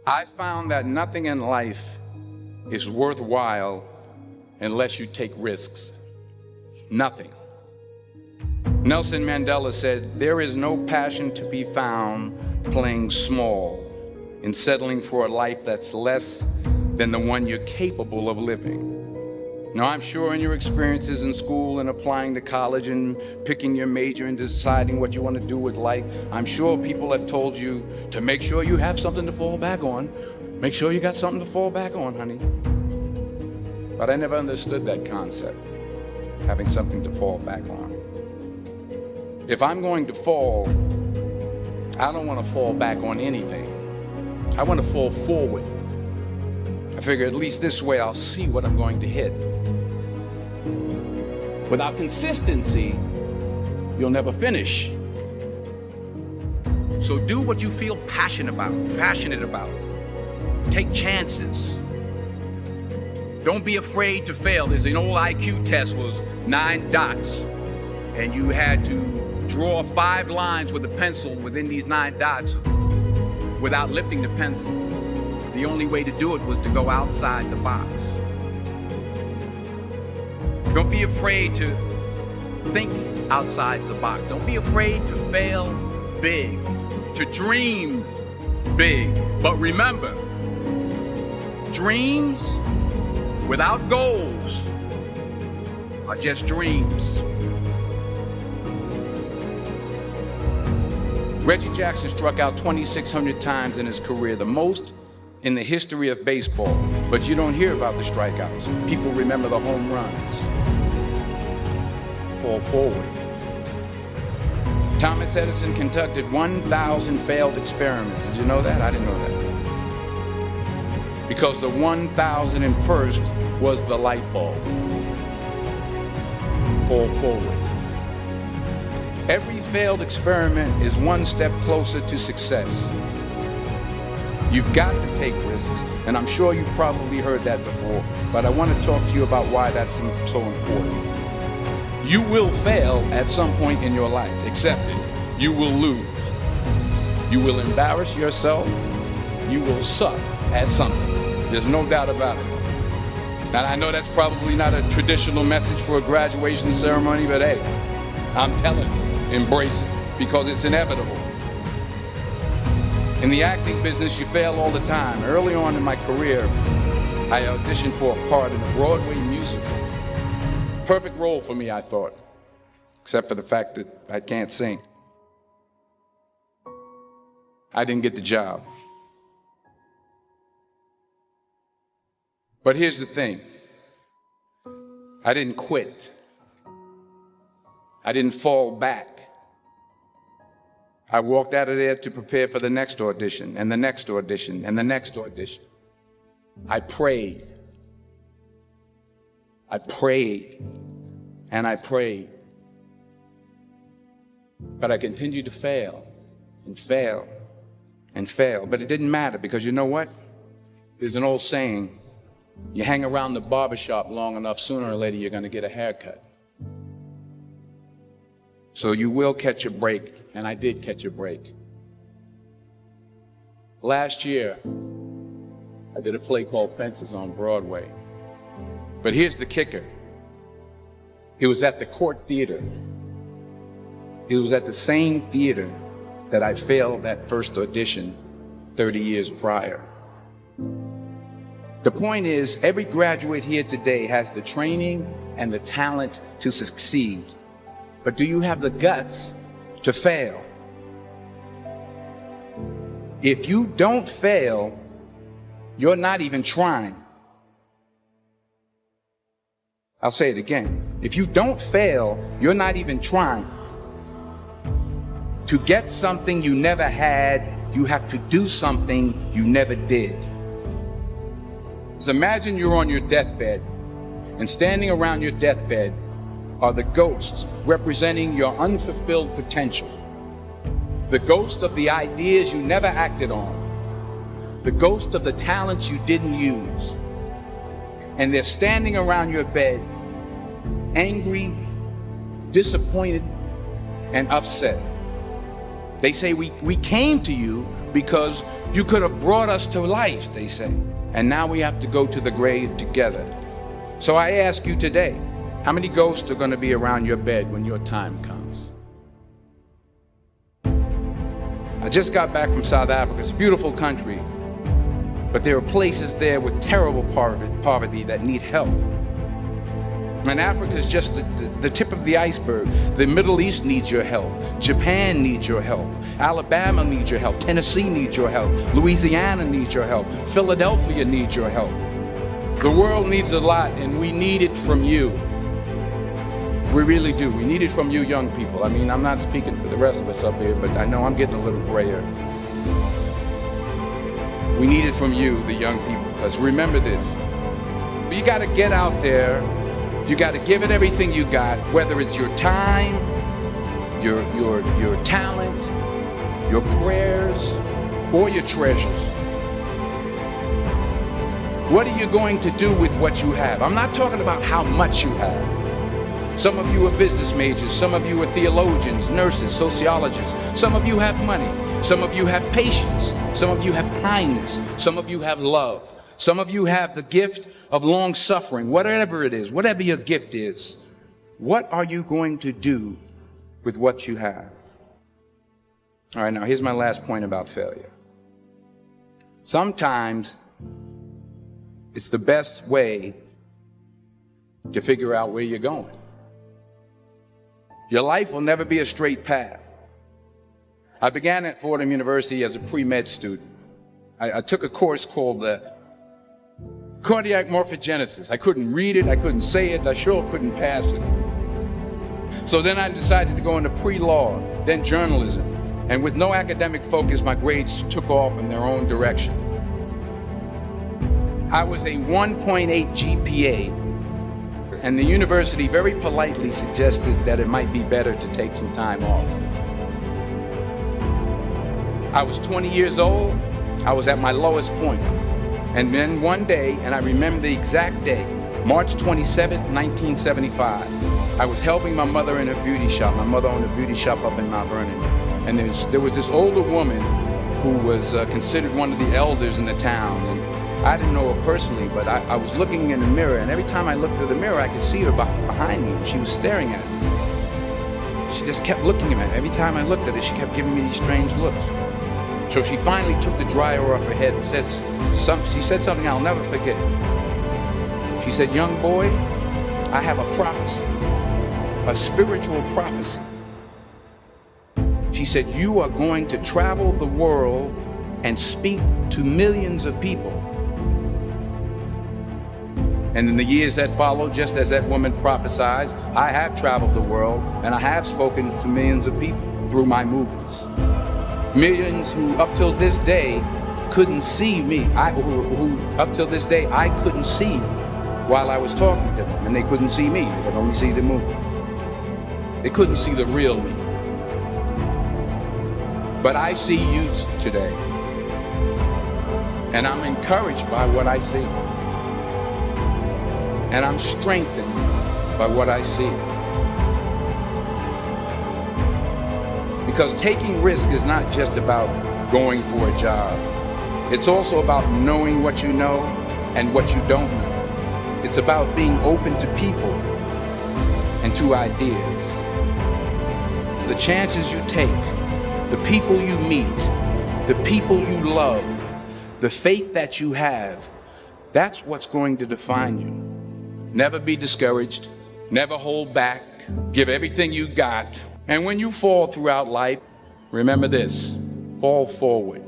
I found that nothing in life is worthwhile unless you take risks. Nothing. Nelson Mandela said, "There is no passion to be found playing small and settling for a life that's less than the one you're capable of living." Now, I'm sure in your experiences in school and applying to college and picking your major and deciding what you want to do with life, I'm sure people have told you to make sure you have something to fall back on. Make sure you got something to fall back on, honey. But I never understood that concept, having something to fall back on. If I'm going to fall, I don't want to fall back on anything. I want to fall forward. I figure at least this way I'll see what I'm going to hit. Without consistency, you'll never finish. So do what you feel passionate about. Take chances. Don't be afraid to fail. There's an old IQ test, was 9 dots, and you had to draw 5 lines with a pencil within these 9 dots without lifting the pencil. The only way to do it was to go outside the box. Don't be afraid to think outside the box. Don't be afraid to fail big, to dream big. But remember, dreams without goals are just dreams. Reggie Jackson struck out 2,600 times in his career, the most in the history of baseball. But you don't hear about the strikeouts. People remember the home runs. Fall forward. Thomas Edison conducted 1,000 failed experiments. Did you know that? I didn't know that. Because the 1,001st was the light bulb. Fall forward. Every failed experiment is one step closer to success. You've got to take risks, and I'm sure you've probably heard that before, but I want to talk to you about why that's so important. You will fail at some point in your life. Accept it. You will lose. You will embarrass yourself. You will suck at something. There's no doubt about it. And I know that's probably not a traditional message for a graduation ceremony, but hey, I'm telling you, embrace it, because it's inevitable. In the acting business, you fail all the time. Early on in my career, I auditioned for a part in a Broadway musical. Perfect role for me, I thought, except for the fact that I can't sing. I didn't get the job. But here's the thing. I didn't quit. I didn't fall back. I walked out of there to prepare for the next audition, and the next audition, and the next audition. I prayed. I prayed, and I prayed. But I continued to fail, and fail, and fail. But it didn't matter, because you know what? There's an old saying, you hang around the barbershop long enough, sooner or later you're going to get a haircut. So you will catch a break, and I did catch a break. Last year, I did a play called Fences on Broadway. But here's the kicker. It was at the Court Theater. It was at the same theater that I failed that first audition 30 years prior. The point is, every graduate here today has the training and the talent to succeed. But do you have the guts to fail? If you don't fail, you're not even trying. I'll say it again. If you don't fail, you're not even trying. To get something you never had, you have to do something you never did. So imagine you're on your deathbed, and standing around your deathbed are the ghosts representing your unfulfilled potential. The ghost of the ideas you never acted on. The ghost of the talents you didn't use. And they're standing around your bed, angry, disappointed, and upset. They say we came to you because you could have brought us to life, they say. And now we have to go to the grave together. So I ask you today, how many ghosts are going to be around your bed when your time comes? I just got back from South Africa. It's a beautiful country, but there are places there with terrible poverty that need help. And Africa is just the tip of the iceberg. The Middle East needs your help. Japan needs your help. Alabama needs your help. Tennessee needs your help. Louisiana needs your help. Philadelphia needs your help. The world needs a lot, and we need it from you. We really do. We need it from you young people. I mean, I'm not speaking for the rest of us up here, but I know I'm getting a little grayer. We need it from you, the young people, because remember this. You got to get out there. You got to give it everything you got, whether it's your time, your talent, your prayers, or your treasures. What are you going to do with what you have? I'm not talking about how much you have. Some of you are business majors. Some of you are theologians, nurses, sociologists. Some of you have money. Some of you have patience. Some of you have kindness. Some of you have love. Some of you have the gift of long suffering. Whatever it is, whatever your gift is, what are you going to do with what you have? All right, now here's my last point about failure. Sometimes it's the best way to figure out where you're going. Your life will never be a straight path. I began at Fordham University as a pre-med student. I took a course called the cardiac morphogenesis. I couldn't read it, I couldn't say it, I sure couldn't pass it. So then I decided to go into pre-law, then journalism. And with no academic focus, my grades took off in their own direction. I was a 1.8 GPA, and the university very politely suggested that it might be better to take some time off. I was 20 years old, I was at my lowest point. And then one day, and I remember the exact day, March 27th, 1975, I was helping my mother in her beauty shop. My mother owned a beauty shop up in Mount Vernon. And there was this older woman who was considered one of the elders in the town. And I didn't know her personally, but I was looking in the mirror, and every time I looked through the mirror, I could see her behind me, and she was staring at me. She just kept looking at me. Every time I looked at her, she kept giving me these strange looks. So she finally took the dryer off her head and she said something I'll never forget. She said, "Young boy, I have a prophecy, a spiritual prophecy." She said, "You are going to travel the world and speak to millions of people." And in the years that followed, just as that woman prophesied, I have traveled the world and I have spoken to millions of people through my movies. Millions who up till this day couldn't see me, who up till this day I couldn't see while I was talking to them, and they couldn't see me, they could only see the movie. They couldn't see the real me. But I see you today, and I'm encouraged by what I see. And I'm strengthened by what I see. Because taking risk is not just about going for a job. It's also about knowing what you know and what you don't know. It's about being open to people and to ideas. So the chances you take, the people you meet, the people you love, the faith that you have, that's what's going to define you. Never be discouraged. Never hold back. Give everything you got. And when you fall throughout life, remember this: fall forward.